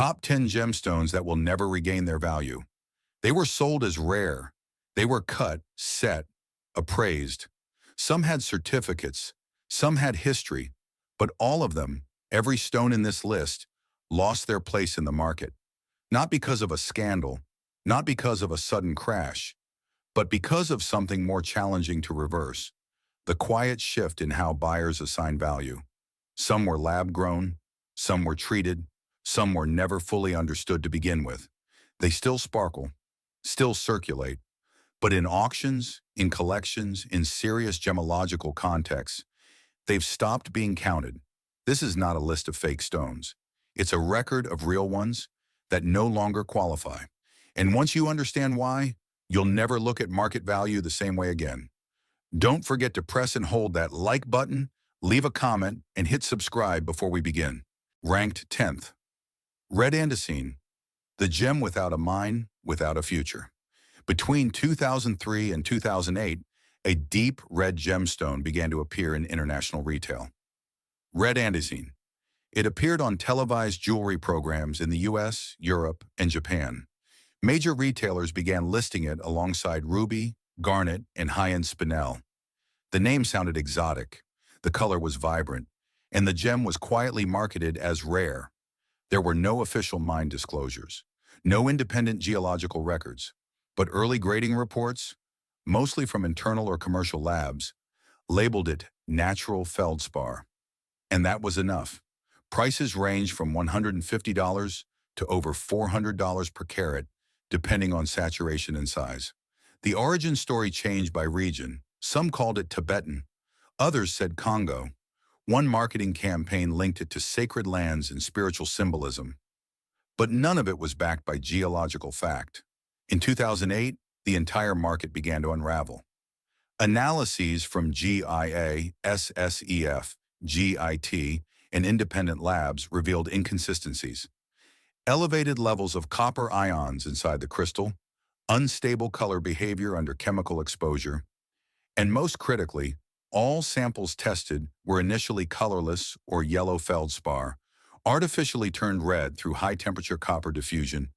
Top 10 gemstones that will never regain their value. They were sold as rare. They were cut, set, appraised. Some had certificates, some had history, but all of them, every stone in this list, lost their place in the market. Not because of a scandal, not because of a sudden crash, but because of something more challenging to reverse: the quiet shift in how buyers assign value. Some were lab-grown, some were treated, some were never fully understood to begin with. They still sparkle, still circulate, but in auctions, in collections, in serious gemological contexts, they've stopped being counted. This is not a list of fake stones. It's a record of real ones that no longer qualify. And once you understand why, you'll never look at market value the same way again. Don't forget to press and hold that like button, leave a comment, and hit subscribe before we begin. Ranked 10th. Red Andesine, the gem without a mine, without a future. Between 2003 and 2008, a deep red gemstone began to appear in international retail. Red Andesine. It appeared on televised jewelry programs in the US, Europe, and Japan. Major retailers began listing it alongside ruby, garnet, and high-end spinel. The name sounded exotic, the color was vibrant, and the gem was quietly marketed as rare. There were no official mine disclosures, no independent geological records, but early grading reports, mostly from internal or commercial labs, labeled it natural feldspar. And that was enough. Prices ranged from $150 to over $400 per carat, depending on saturation and size. The origin story changed by region. Some called it Tibetan, others said Congo. One marketing campaign linked it to sacred lands and spiritual symbolism. But none of it was backed by geological fact. In 2008, the entire market began to unravel. Analyses from GIA, SSEF, GIT, and independent labs revealed inconsistencies. Elevated levels of copper ions inside the crystal, unstable color behavior under chemical exposure, and most critically, all samples tested were initially colorless or yellow feldspar, artificially turned red through high-temperature copper diffusion,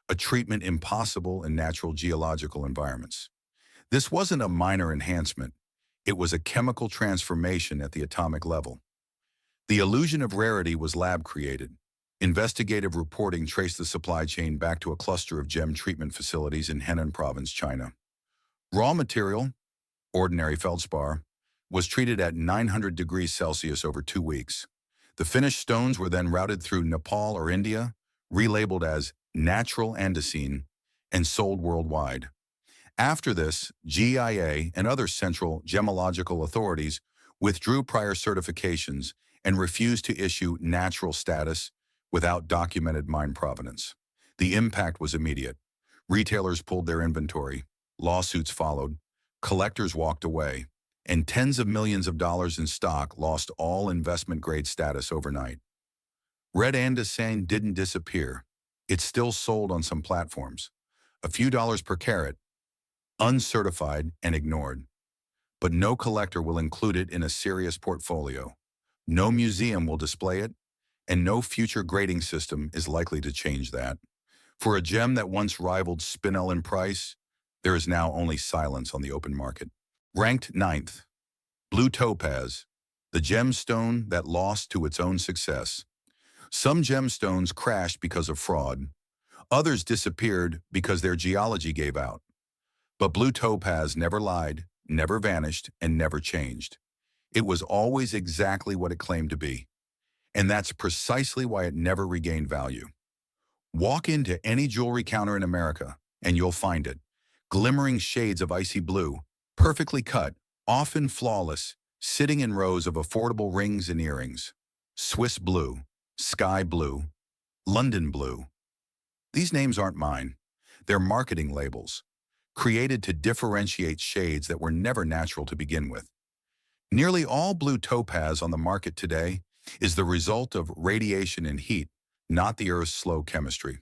a treatment impossible in natural geological environments. This wasn't a minor enhancement. It was a chemical transformation at the atomic level. The illusion of rarity was lab-created. Investigative reporting traced the supply chain back to a cluster of gem treatment facilities in Henan Province, China. Raw material, ordinary feldspar, was treated at 900 degrees Celsius over 2 weeks. The finished stones were then routed through Nepal or India, relabeled as natural andesine, and sold worldwide. After this, GIA and other central gemological authorities withdrew prior certifications and refused to issue natural status without documented mine provenance. The impact was immediate. Retailers pulled their inventory, lawsuits followed, collectors walked away, and tens of millions of dollars in stock lost all investment-grade status overnight. Red andesine didn't disappear. It's still sold on some platforms, a few dollars per carat, uncertified and ignored. But no collector will include it in a serious portfolio. No museum will display it, and no future grading system is likely to change that. For a gem that once rivaled spinel in price, there is now only silence on the open market. Ranked 9th. Blue Topaz, the gemstone that lost to its own success. Some gemstones crashed because of fraud. Others disappeared because their geology gave out. But Blue Topaz never lied, never vanished, and never changed. It was always exactly what it claimed to be. And that's precisely why it never regained value. Walk into any jewelry counter in America, and you'll find it. Glimmering shades of icy blue, perfectly cut, often flawless, sitting in rows of affordable rings and earrings. Swiss blue, sky blue, London blue. These names aren't mine. They're marketing labels, created to differentiate shades that were never natural to begin with. Nearly all blue topaz on the market today is the result of radiation and heat, not the Earth's slow chemistry.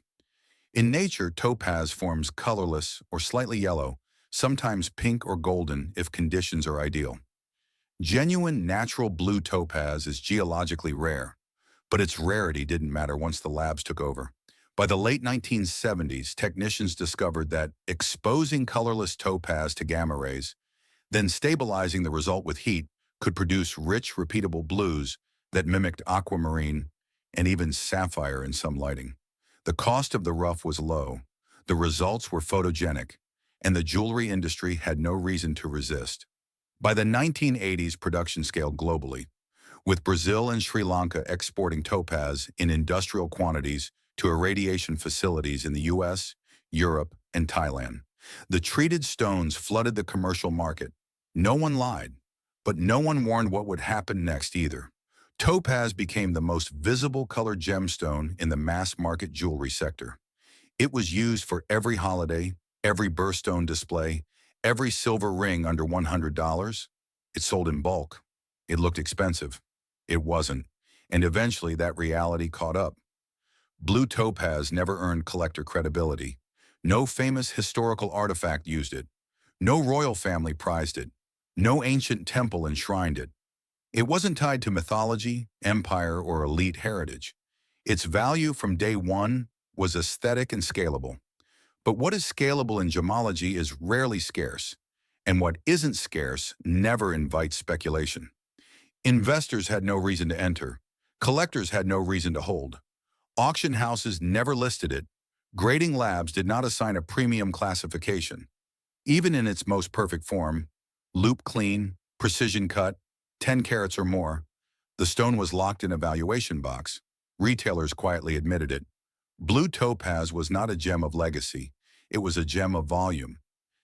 In nature, topaz forms colorless or slightly yellow, sometimes pink or golden if conditions are ideal. Genuine natural blue topaz is geologically rare, but its rarity didn't matter once the labs took over. By the late 1970s, technicians discovered that exposing colorless topaz to gamma rays, then stabilizing the result with heat, could produce rich, repeatable blues that mimicked aquamarine and even sapphire in some lighting. The cost of the rough was low, the results were photogenic, and the jewelry industry had no reason to resist. By the 1980s, production scaled globally, with Brazil and Sri Lanka exporting topaz in industrial quantities to irradiation facilities in the US, Europe, and Thailand. The treated stones flooded the commercial market. No one lied, but no one warned what would happen next either. Topaz became the most visible colored gemstone in the mass-market jewelry sector. It was used for every holiday, every birthstone display, every silver ring under $100. It sold in bulk. It looked expensive. It wasn't. And eventually that reality caught up. Blue topaz never earned collector credibility. No famous historical artifact used it. No royal family prized it. No ancient temple enshrined it. It wasn't tied to mythology, empire, or elite heritage. Its value from day one was aesthetic and scalable. But what is scalable in gemology is rarely scarce, and what isn't scarce never invites speculation. Investors had no reason to enter. Collectors had no reason to hold. Auction houses never listed it. Grading labs did not assign a premium classification. Even in its most perfect form, loop clean, precision cut, 10 carats or more, the stone was locked in a valuation box. Retailers quietly admitted it. Blue topaz was not a gem of legacy. It was a gem of volume.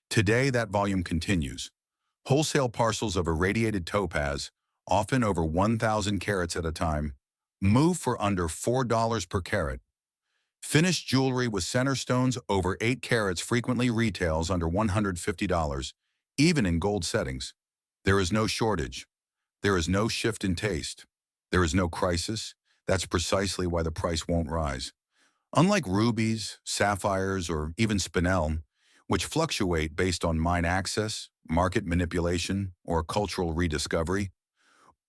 Today, that volume continues. Wholesale parcels of irradiated topaz, often over 1,000 carats at a time, move for under $4 per carat. Finished jewelry with center stones over 8 carats frequently retails under $150, even in gold settings. There is no shortage. There is no shift in taste. There is no crisis. That's precisely why the price won't rise. Unlike rubies, sapphires, or even spinel, which fluctuate based on mine access, market manipulation, or cultural rediscovery,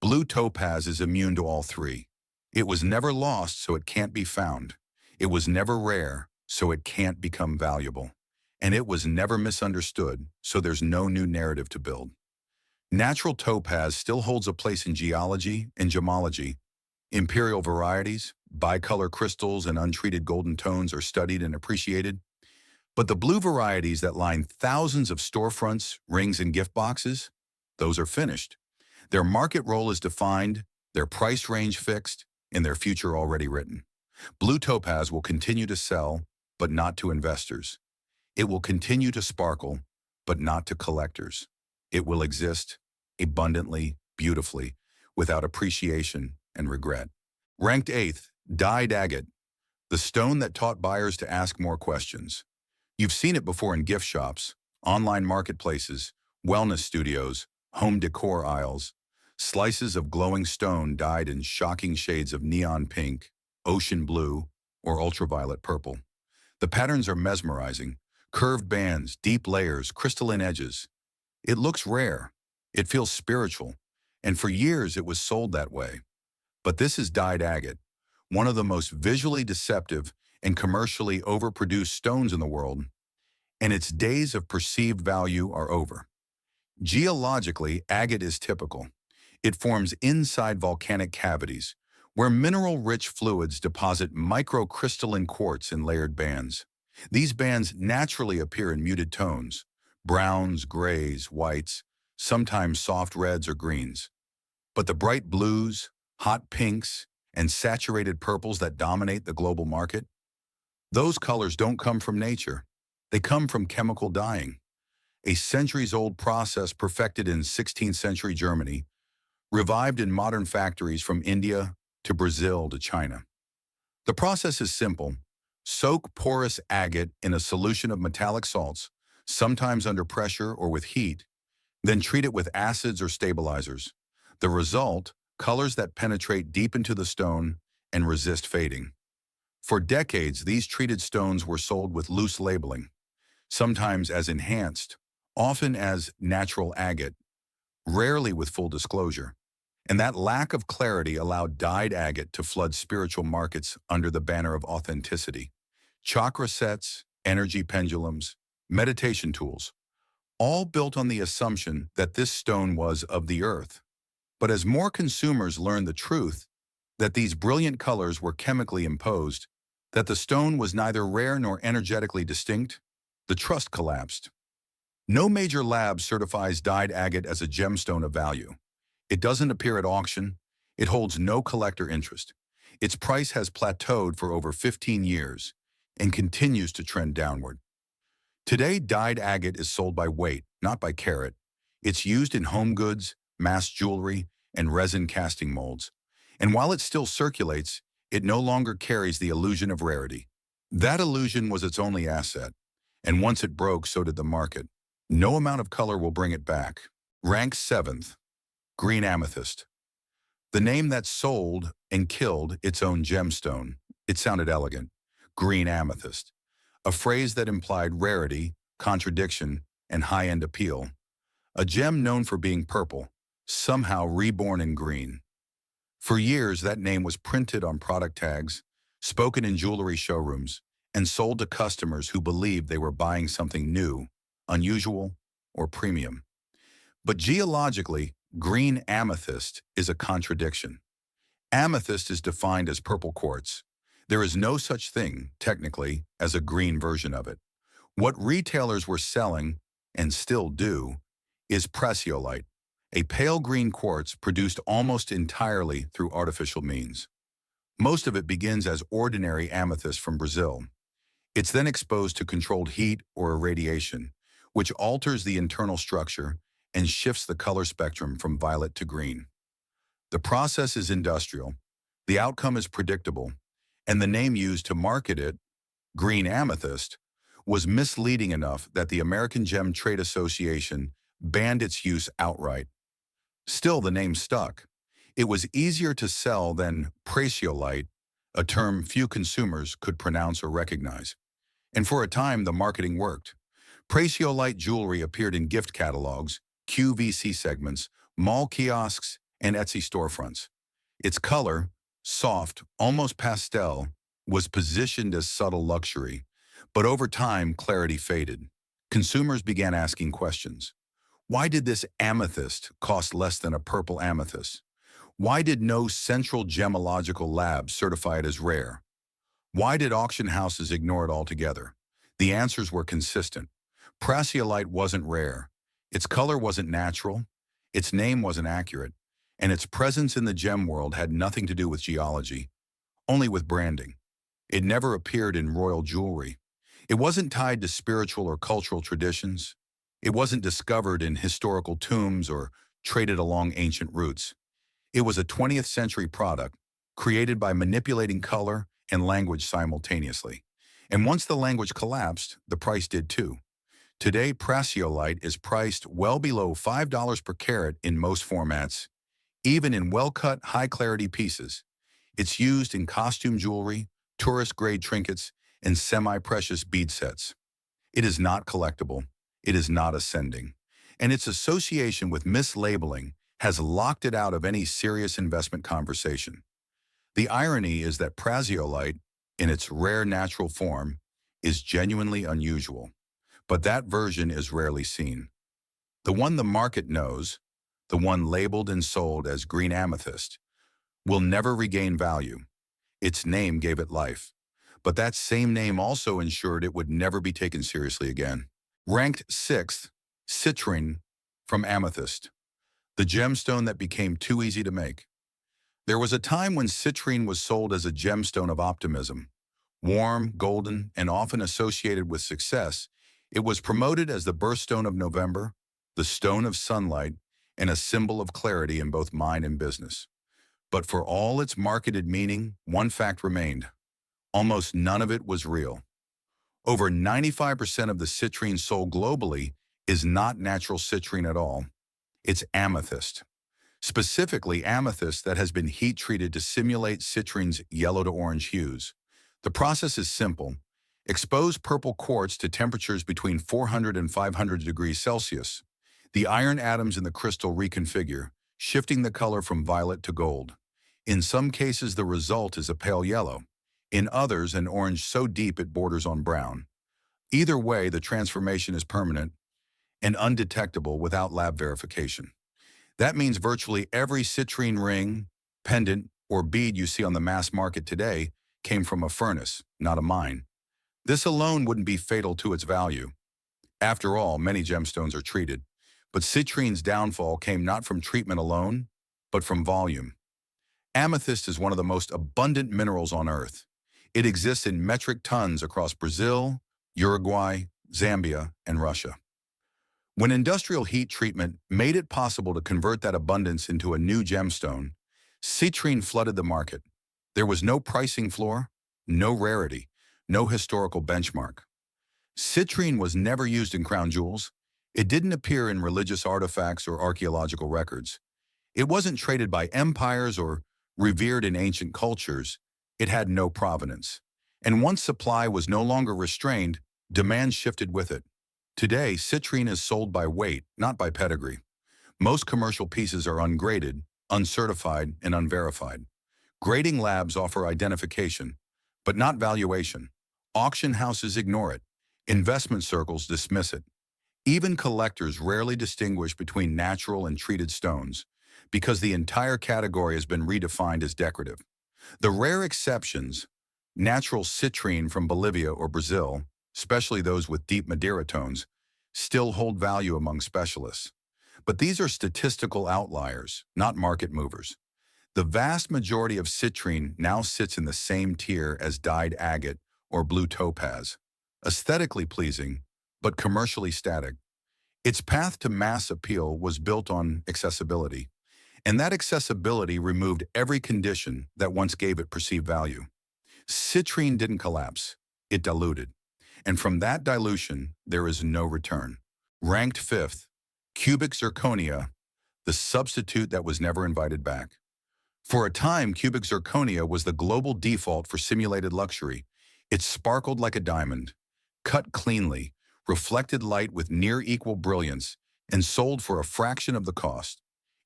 blue topaz is immune to all three. It was never lost, so it can't be found. It was never rare, so it can't become valuable. And it was never misunderstood, so there's no new narrative to build. Natural topaz still holds a place in geology and gemology. Imperial varieties, bicolor crystals, and untreated golden tones are studied and appreciated. But the blue varieties that line thousands of storefronts, rings, and gift boxes, those are finished. Their market role is defined, their price range fixed, and their future already written. Blue topaz will continue to sell, but not to investors. It will continue to sparkle, but not to collectors. It will exist abundantly, beautifully, without appreciation and regret. Ranked 8th, dyed agate, the stone that taught buyers to ask more questions. You've seen it before in gift shops, online marketplaces, wellness studios, home decor aisles. Slices of glowing stone dyed in shocking shades of neon pink, ocean blue, or ultraviolet purple. The patterns are mesmerizing. Curved bands, deep layers, crystalline edges. It looks rare. It feels spiritual. And for years it was sold that way. But this is dyed agate, one of the most visually deceptive and commercially overproduced stones in the world, and its days of perceived value are over. Geologically, agate is typical. It forms inside volcanic cavities, where mineral-rich fluids deposit microcrystalline quartz in layered bands. These bands naturally appear in muted tones, browns, grays, whites, sometimes soft reds or greens. But the bright blues, hot pinks, and saturated purples that dominate the global market, those colors don't come from nature. They come from chemical dyeing, a centuries-old process perfected in 16th century Germany, revived in modern factories from India to Brazil to China. The process is simple. Soak porous agate in a solution of metallic salts, sometimes under pressure or with heat, then treat it with acids or stabilizers. The result, colors that penetrate deep into the stone and resist fading. For decades, these treated stones were sold with loose labeling, sometimes as enhanced, often as natural agate, rarely with full disclosure. And that lack of clarity allowed dyed agate to flood spiritual markets under the banner of authenticity. chakra sets, energy pendulums, meditation tools, all built on the assumption that this stone was of the earth. But as more consumers learned the truth, that these brilliant colors were chemically imposed, that the stone was neither rare nor energetically distinct, the trust collapsed. No major lab certifies dyed agate as a gemstone of value. It doesn't appear at auction. It holds no collector interest. Its price has plateaued for over 15 years and continues to trend downward. Today, dyed agate is sold by weight, not by carat. It's used in home goods, mass jewelry, and resin casting molds. And while it still circulates, it no longer carries the illusion of rarity. That illusion was its only asset, and once it broke, so did the market. No amount of color will bring it back. Rank 7th, green amethyst. The name that sold and killed its own gemstone. It sounded elegant. Green amethyst. A phrase that implied rarity, contradiction, and high-end appeal. A gem known for being purple, somehow reborn in green. For years, that name was printed on product tags, spoken in jewelry showrooms, and sold to customers who believed they were buying something new, unusual, or premium. But geologically, green amethyst is a contradiction. Amethyst is defined as purple quartz. There is no such thing, technically, as a green version of it. What retailers were selling, and still do, is prasiolite, a pale green quartz produced almost entirely through artificial means. Most of it begins as ordinary amethyst from Brazil. It's then exposed to controlled heat or irradiation, which alters the internal structure and shifts the color spectrum from violet to green. The process is industrial, the outcome is predictable, and the name used to market it, green amethyst, was misleading enough that the American Gem Trade Association banned its use outright. Still, the name stuck. It was easier to sell than prasiolite, a term few consumers could pronounce or recognize. And for a time, the marketing worked. Prasiolite jewelry appeared in gift catalogs, QVC segments, mall kiosks, and Etsy storefronts. Its color, soft, almost pastel, was positioned as subtle luxury. But over time, clarity faded. Consumers began asking questions. Why did this amethyst cost less than a purple amethyst? Why did no central gemological lab certify it as rare? Why did auction houses ignore it altogether? The answers were consistent. Prasiolite wasn't rare. Its color wasn't natural. Its name wasn't accurate. And its presence in the gem world had nothing to do with geology, only with branding. It never appeared in royal jewelry. It wasn't tied to spiritual or cultural traditions. It wasn't discovered in historical tombs or traded along ancient routes. It was a 20th century product, created by manipulating color and language simultaneously. And once the language collapsed, the price did too. Today, prasiolite is priced well below $5 per carat in most formats, even in well-cut, high-clarity pieces. It's used in costume jewelry, tourist-grade trinkets, and semi-precious bead sets. It is not collectible. It is not ascending. And its association with mislabeling has locked it out of any serious investment conversation. The irony is that prasiolite, in its rare natural form, is genuinely unusual. But that version is rarely seen. The one the market knows, the one labeled and sold as green amethyst, will never regain value. Its name gave it life. But that same name also ensured it would never be taken seriously again. Ranked 6th, CITRINE from amethyst, the gemstone that became too easy to make. There was a time when citrine was sold as a gemstone of optimism. Warm, golden, and often associated with success, it was promoted as the birthstone of November, the stone of sunlight, and a symbol of clarity in both mind and business. But for all its marketed meaning, one fact remained. Almost none of it was real. Over 95% of the citrine sold globally is not natural citrine at all. It's amethyst. Specifically, amethyst that has been heat-treated to simulate citrine's yellow to orange hues. The process is simple. Expose purple quartz to temperatures between 400 and 500 degrees Celsius. The iron atoms in the crystal reconfigure, shifting the color from violet to gold. In some cases, the result is a pale yellow. In others, an orange so deep it borders on brown. Either way, the transformation is permanent and undetectable without lab verification. That means virtually every citrine ring, pendant, or bead you see on the mass market today came from a furnace, not a mine. This alone wouldn't be fatal to its value. After all, many gemstones are treated, but citrine's downfall came not from treatment alone, but from volume. Amethyst is one of the most abundant minerals on Earth. It exists in metric tons across Brazil, Uruguay, Zambia, and Russia. When industrial heat treatment made it possible to convert that abundance into a new gemstone, citrine flooded the market. There was no pricing floor, no rarity, no historical benchmark. Citrine was never used in crown jewels. It didn't appear in religious artifacts or archaeological records. It wasn't traded by empires or revered in ancient cultures. It had no provenance. And once supply was no longer restrained, demand shifted with it. Today, citrine is sold by weight, not by pedigree. Most commercial pieces are ungraded, uncertified, and unverified. Grading labs offer identification, but not valuation. Auction houses ignore it. Investment circles dismiss it. Even collectors rarely distinguish between natural and treated stones, because the entire category has been redefined as decorative. The rare exceptions, natural citrine from Bolivia or Brazil, especially those with deep Madeira tones, still hold value among specialists. But these are statistical outliers, not market movers. The vast majority of citrine now sits in the same tier as dyed agate or blue topaz, aesthetically pleasing, but commercially static. Its path to mass appeal was built on accessibility, and that accessibility removed every condition that once gave it perceived value. Citrine didn't collapse, it diluted. And from that dilution, there is no return. Ranked fifth, cubic zirconia, the substitute that was never invited back. For a time, cubic zirconia was the global default for simulated luxury. It sparkled like a diamond, cut cleanly, reflected light with near-equal brilliance, and sold for a fraction of the cost.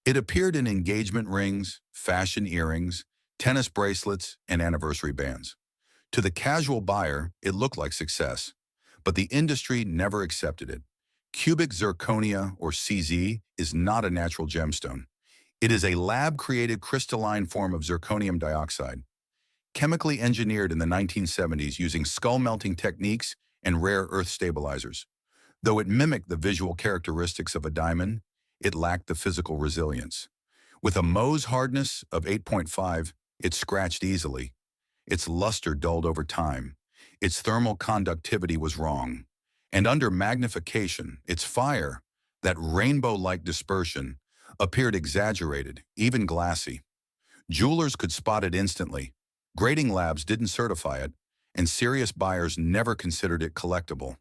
It appeared in engagement rings, fashion earrings, tennis bracelets, and anniversary bands. To the casual buyer, it looked like success, but the industry never accepted it. Cubic zirconia, or CZ, is not a natural gemstone. It is a lab-created crystalline form of zirconium dioxide, chemically engineered in the 1970s using skull-melting techniques and rare earth stabilizers. Though it mimicked the visual characteristics of a diamond, it lacked the physical resilience. With a Mohs hardness of 8.5, it scratched easily. Its luster dulled over time. Its thermal conductivity was wrong. And under magnification, its fire, that rainbow-like dispersion, appeared exaggerated, even glassy. Jewelers could spot it instantly. Grading labs didn't certify it, and serious buyers never considered it collectible.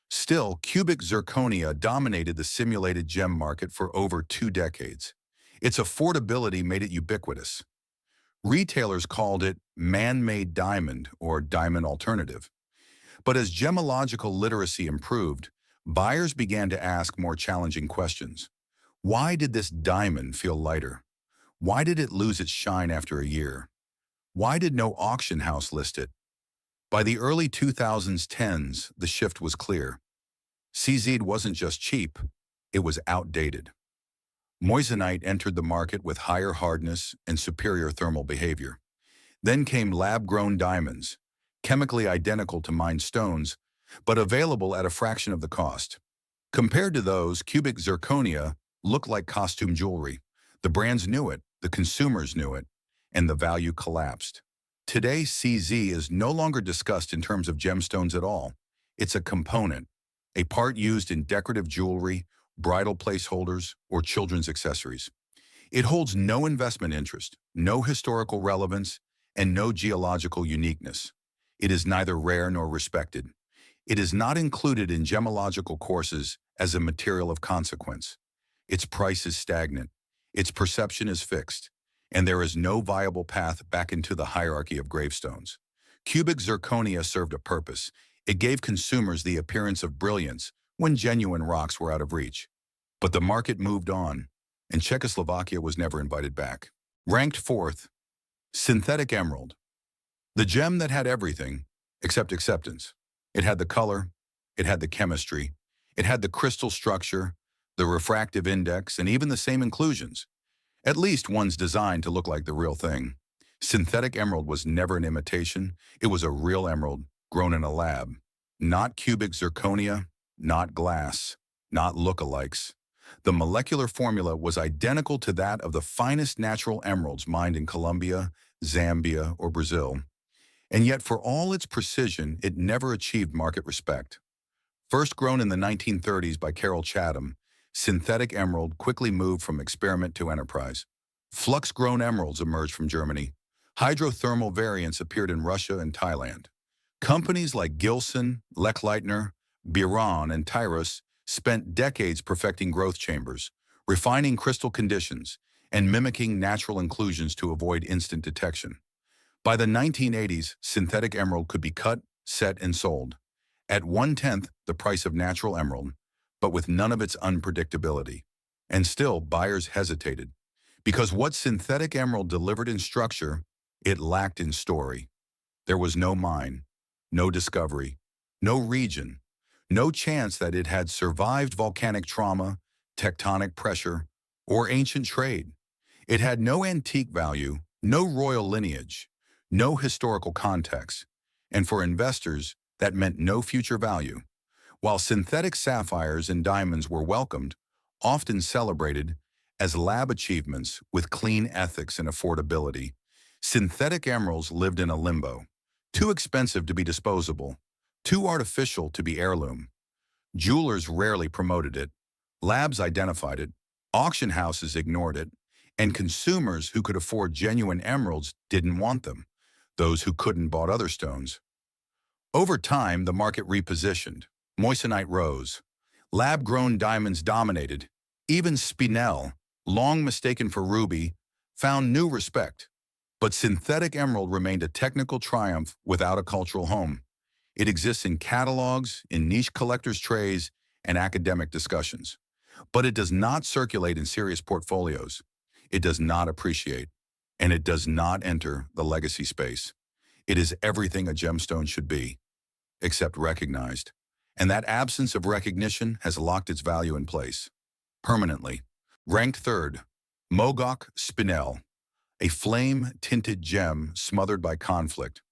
Still, cubic zirconia dominated the simulated gem market for over 2 decades. Its affordability made it ubiquitous. Retailers called it man-made diamond or diamond alternative. But as gemological literacy improved, buyers began to ask more challenging questions. Why did this diamond feel lighter? Why did it lose its shine after a year? Why did no auction house list it? By the early 2010s, the shift was clear. CZ wasn't just cheap, it was outdated. Moissanite entered the market with higher hardness and superior thermal behavior. Then came lab-grown diamonds, chemically identical to mined stones, but available at a fraction of the cost. Compared to those, cubic zirconia looked like costume jewelry. The brands knew it, the consumers knew it, and the value collapsed. Today, CZ is no longer discussed in terms of gemstones at all. It's a component, a part used in decorative jewelry, bridal placeholders, or children's accessories. It holds no investment interest, no historical relevance, and no geological uniqueness. It is neither rare nor respected. It is not included in gemological courses as a material of consequence. Its price is stagnant, its perception is fixed, and there is no viable path back into the hierarchy of gravestones. Cubic zirconia served a purpose. It gave consumers the appearance of brilliance when genuine rocks were out of reach. But the market moved on, and Czechoslovakia was never invited back. Ranked fourth, synthetic emerald. The gem that had everything, except acceptance. It had the color, it had the chemistry, it had the crystal structure, the refractive index, and even the same inclusions. At least one's designed to look like the real thing. Synthetic emerald was never an imitation. It was a real emerald, grown in a lab. Not cubic zirconia, not glass, not lookalikes. The molecular formula was identical to that of the finest natural emeralds mined in Colombia, Zambia, or Brazil. And yet, for all its precision, it never achieved market respect. First grown in the 1930s by Carol Chatham, synthetic emerald quickly moved from experiment to enterprise. Flux-grown emeralds emerged from Germany. Hydrothermal variants appeared in Russia and Thailand. Companies like Gilson, Lechleitner, Biron, and Tyrus spent decades perfecting growth chambers, refining crystal conditions, and mimicking natural inclusions to avoid instant detection. By the 1980s, synthetic emerald could be cut, set, and sold at 1/10 the price of natural emerald, but with none of its unpredictability. And still, buyers hesitated, because what synthetic emerald delivered in structure, it lacked in story. There was no mine, no discovery, no region, no chance that it had survived volcanic trauma, tectonic pressure, or ancient trade. It had no antique value, no royal lineage, no historical context, and for investors, that meant no future value. While synthetic sapphires and diamonds were welcomed, often celebrated, as lab achievements with clean ethics and affordability, synthetic emeralds lived in a limbo, too expensive to be disposable, too artificial to be heirloom. Jewelers rarely promoted it, labs identified it, auction houses ignored it, and consumers who could afford genuine emeralds didn't want them. Those who couldn't bought other stones. Over time, the market repositioned. Moissanite rose. Lab-grown diamonds dominated. Even spinel, long mistaken for ruby, found new respect. But synthetic emerald remained a technical triumph without a cultural home. It exists in catalogs, in niche collectors' trays, and academic discussions. But it does not circulate in serious portfolios. It does not appreciate. And it does not enter the legacy space. It is everything a gemstone should be, except recognized. And that absence of recognition has locked its value in place, permanently. Ranked third, Mogok Spinel, a flame-tinted gem smothered by conflict.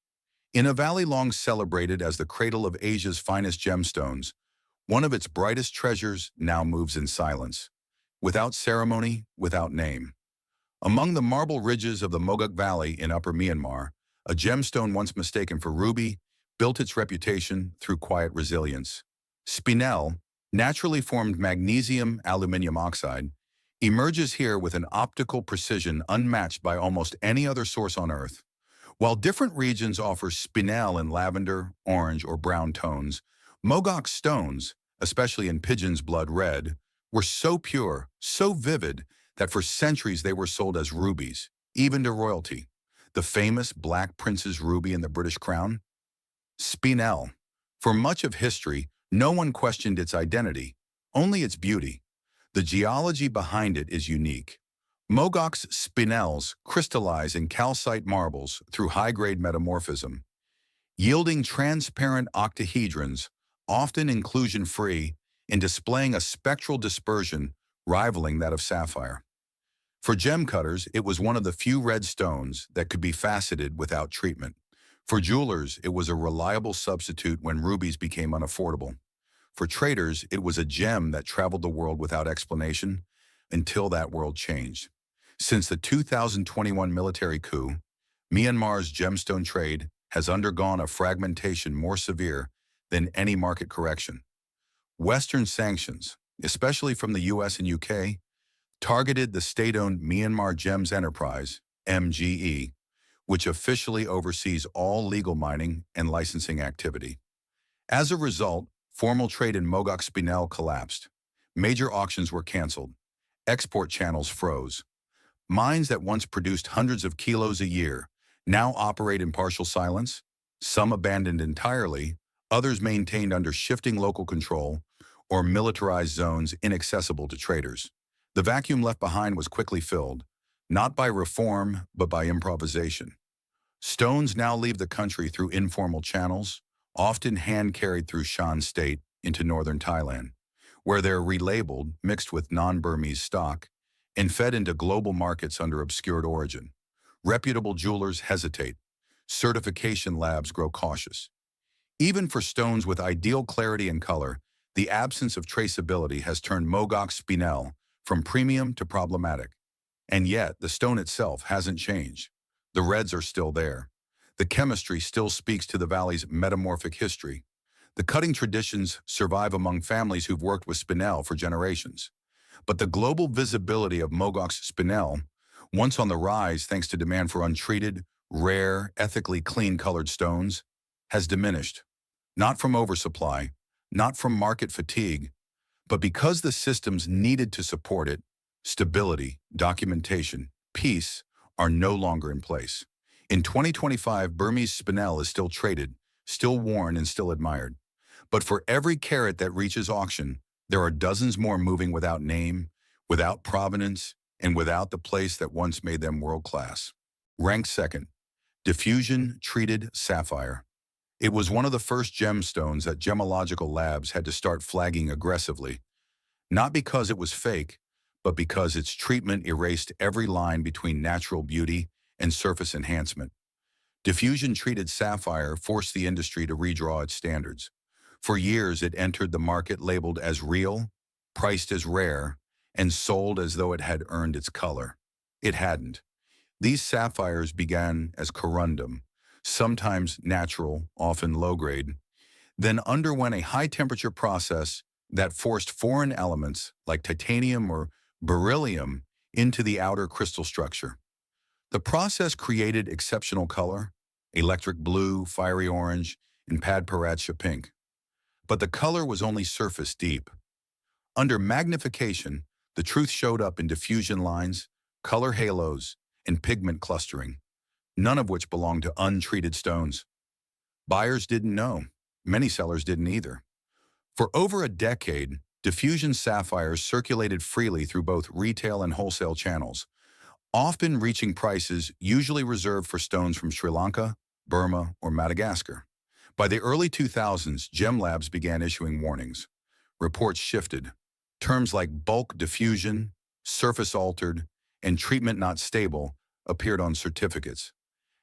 In a valley long celebrated as the cradle of Asia's finest gemstones, one of its brightest treasures now moves in silence, without ceremony, without name. Among the marble ridges of the Mogok Valley in Upper Myanmar, a gemstone once mistaken for ruby built its reputation through quiet resilience. Spinel, naturally formed magnesium aluminium oxide, emerges here with an optical precision unmatched by almost any other source on Earth. While different regions offer spinel in lavender, orange, or brown tones, Mogok stones, especially in pigeon's blood red, were so pure, so vivid, that for centuries they were sold as rubies, even to royalty. The famous Black Prince's ruby in the British crown? Spinel. For much of history, no one questioned its identity, only its beauty. The geology behind it is unique. Mogok's spinels crystallize in calcite marbles through high-grade metamorphism, yielding transparent octahedrons, often inclusion-free, and displaying a spectral dispersion rivaling that of sapphire. For gem cutters, it was one of the few red stones that could be faceted without treatment. For jewelers, it was a reliable substitute when rubies became unaffordable. For traders, it was a gem that traveled the world without explanation until that world changed. Since the 2021 military coup, Myanmar's gemstone trade has undergone a fragmentation more severe than any market correction. Western sanctions, especially from the US and UK, targeted the state-owned Myanmar Gems Enterprise, MGE, which officially oversees all legal mining and licensing activity. As a result, formal trade in Mogok Spinel collapsed. Major auctions were canceled. Export channels froze. Mines that once produced hundreds of kilos a year now operate in partial silence, some abandoned entirely, others maintained under shifting local control or militarized zones inaccessible to traders. The vacuum left behind was quickly filled, not by reform, but by improvisation. Stones now leave the country through informal channels, often hand-carried through Shan State into northern Thailand, where they're relabeled, mixed with non-Burmese stock, and fed into global markets under obscured origin. Reputable jewelers hesitate. Certification labs grow cautious. Even for stones with ideal clarity and color, the absence of traceability has turned Mogok Spinel from premium to problematic. And yet, the stone itself hasn't changed. The reds are still there. The chemistry still speaks to the valley's metamorphic history. The cutting traditions survive among families who've worked with Spinel for generations. But the global visibility of Mogok's Spinel, once on the rise thanks to demand for untreated, rare, ethically clean-colored stones, has diminished. Not from oversupply, not from market fatigue, but because the systems needed to support it, stability, documentation, peace, are no longer in place. In 2025, Burmese Spinel is still traded, still worn, and still admired. But for every carat that reaches auction, there are dozens more moving without name, without provenance, and without the place that once made them world-class. Ranked second, diffusion-treated sapphire. It was one of the first gemstones that gemological labs had to start flagging aggressively, not because it was fake, but because its treatment erased every line between natural beauty and surface enhancement. Diffusion-treated sapphire forced the industry to redraw its standards. For years, it entered the market labeled as real, priced as rare, and sold as though it had earned its color. It hadn't. These sapphires began as corundum, sometimes natural, often low-grade, then underwent a high-temperature process that forced foreign elements like titanium or beryllium into the outer crystal structure. The process created exceptional color, electric blue, fiery orange, and padparadscha pink. But the color was only surface deep. Under magnification, the truth showed up in diffusion lines, color halos, and pigment clustering, none of which belonged to untreated stones. Buyers didn't know. Many sellers didn't either. For over a decade, diffusion sapphires circulated freely through both retail and wholesale channels, often reaching prices usually reserved for stones from Sri Lanka, Burma, or Madagascar. By the early 2000s, gem labs began issuing warnings. Reports shifted. Terms like bulk diffusion, surface altered, and treatment not stable appeared on certificates.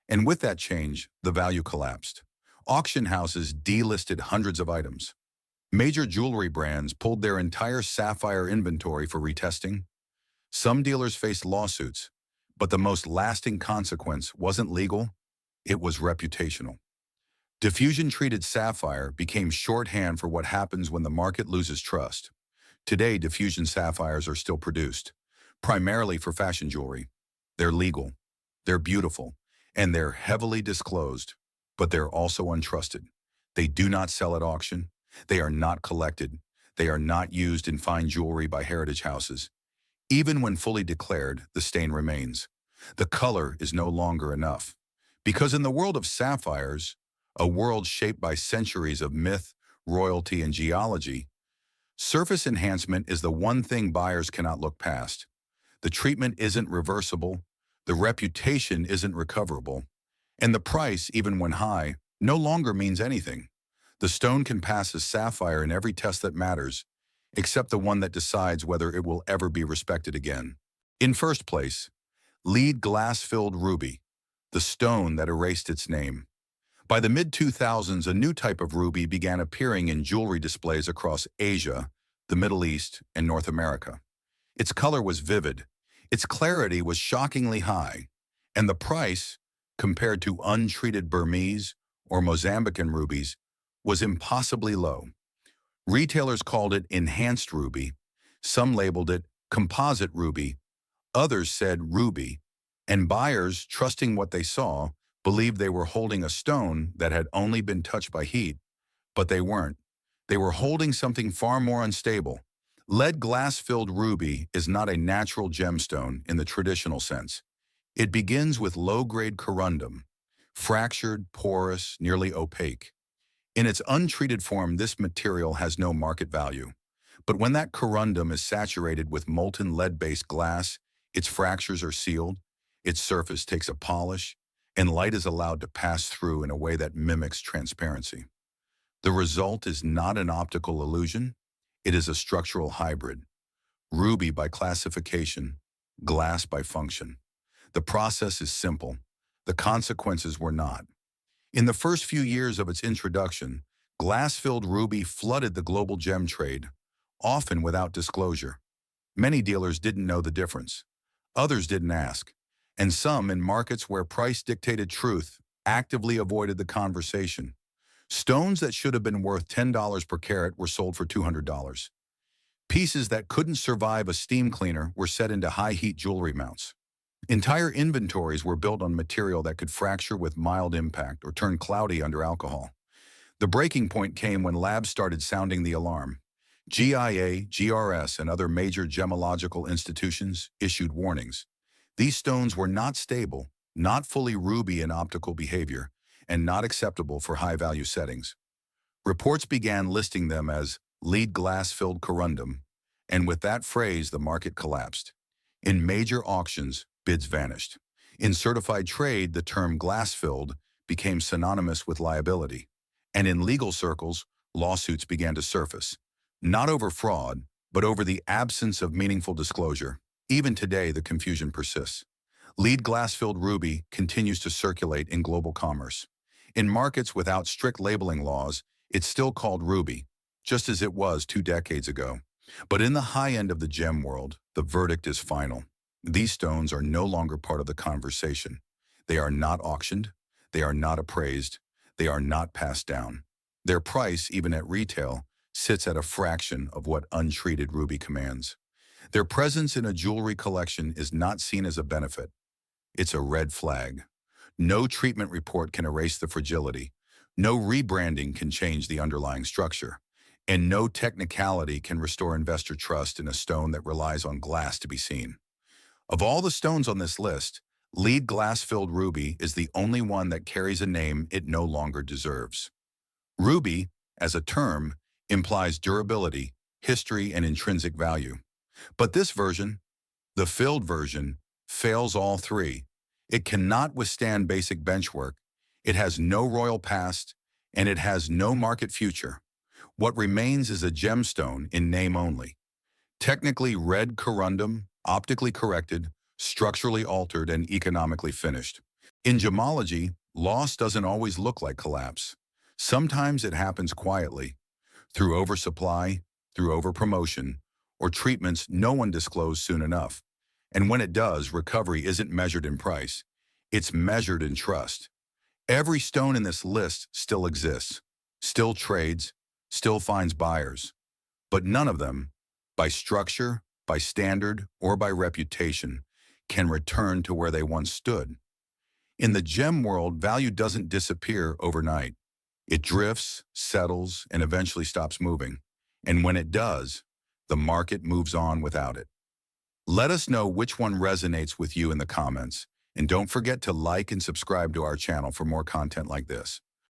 And with that change, the value collapsed. Auction houses delisted hundreds of items. Major jewelry brands pulled their entire sapphire inventory for retesting. Some dealers faced lawsuits, but the most lasting consequence wasn't legal, it was reputational. Diffusion-treated sapphire became shorthand for what happens when the market loses trust. Today, diffusion sapphires are still produced, primarily for fashion jewelry. They're legal, they're beautiful, and they're heavily disclosed, but they're also untrusted. They do not sell at auction, they are not collected, they are not used in fine jewelry by heritage houses. Even when fully declared, the stain remains. The color is no longer enough. Because in the world of sapphires, a world shaped by centuries of myth, royalty, and geology, surface enhancement is the one thing buyers cannot look past. The treatment isn't reversible, the reputation isn't recoverable, and the price, even when high, no longer means anything. The stone can pass as sapphire in every test that matters, except the one that decides whether it will ever be respected again. In first place, lead glass-filled ruby, the stone that erased its name. By the mid-2000s, a new type of ruby began appearing in jewelry displays across Asia, the Middle East, and North America. Its color was vivid, its clarity was shockingly high, and the price, compared to untreated Burmese or Mozambican rubies, was impossibly low. Retailers called it enhanced ruby, some labeled it composite ruby, others said ruby, and buyers, trusting what they saw, believed they were holding a stone that had only been touched by heat, but they weren't. They were holding something far more unstable. Lead glass-filled ruby is not a natural gemstone in the traditional sense. It begins with low-grade corundum, fractured, porous, nearly opaque. In its untreated form, this material has no market value. But when that corundum is saturated with molten lead-based glass, its fractures are sealed, its surface takes a polish, and light is allowed to pass through in a way that mimics transparency. The result is not an optical illusion, it is a structural hybrid. Ruby by classification, glass by function. The process is simple. The consequences were not. In the first few years of its introduction, glass-filled ruby flooded the global gem trade, often without disclosure. Many dealers didn't know the difference. Others didn't ask. And some, in markets where price dictated truth, actively avoided the conversation. Stones that should have been worth $10 per carat were sold for $200. Pieces that couldn't survive a steam cleaner were set into high-heat jewelry mounts. Entire inventories were built on material that could fracture with mild impact or turn cloudy under alcohol. The breaking point came when labs started sounding the alarm. GIA, GRS, and other major gemological institutions issued warnings. These stones were not stable, not fully ruby in optical behavior, and not acceptable for high-value settings. Reports began listing them as lead glass-filled corundum, and with that phrase, the market collapsed. In major auctions, bids vanished. In certified trade, the term glass-filled became synonymous with liability. And in legal circles, lawsuits began to surface. Not over fraud, but over the absence of meaningful disclosure. Even today, the confusion persists. Lead glass-filled ruby continues to circulate in global commerce. In markets without strict labeling laws, it's still called ruby, just as it was 2 decades ago. But in the high end of the gem world, the verdict is final. These stones are no longer part of the conversation. They are not auctioned. They are not appraised. They are not passed down. Their price, even at retail, sits at a fraction of what untreated ruby commands. Their presence in a jewelry collection is not seen as a benefit. It's a red flag. No treatment report can erase the fragility. No rebranding can change the underlying structure. And no technicality can restore investor trust in a stone that relies on glass to be seen. Of all the stones on this list, lead glass-filled ruby is the only one that carries a name it no longer deserves. Ruby, as a term, implies durability, history, and intrinsic value. But this version, the filled version, fails all three. It cannot withstand basic benchwork, it has no royal past, and it has no market future. What remains is a gemstone in name only. Technically red corundum, optically corrected, structurally altered, and economically finished. In gemology, loss doesn't always look like collapse. Sometimes it happens quietly, through oversupply, through overpromotion, or treatments no one disclosed soon enough. And when it does, recovery isn't measured in price. It's measured in trust. Every stone in this list still exists, still trades, still finds buyers. But none of them, by structure, by standard, or by reputation, can return to where they once stood. In the gem world, value doesn't disappear overnight. It drifts, settles, and eventually stops moving. And when it does, the market moves on without it. Let us know which one resonates with you in the comments, and don't forget to like and subscribe to our channel for more content like this.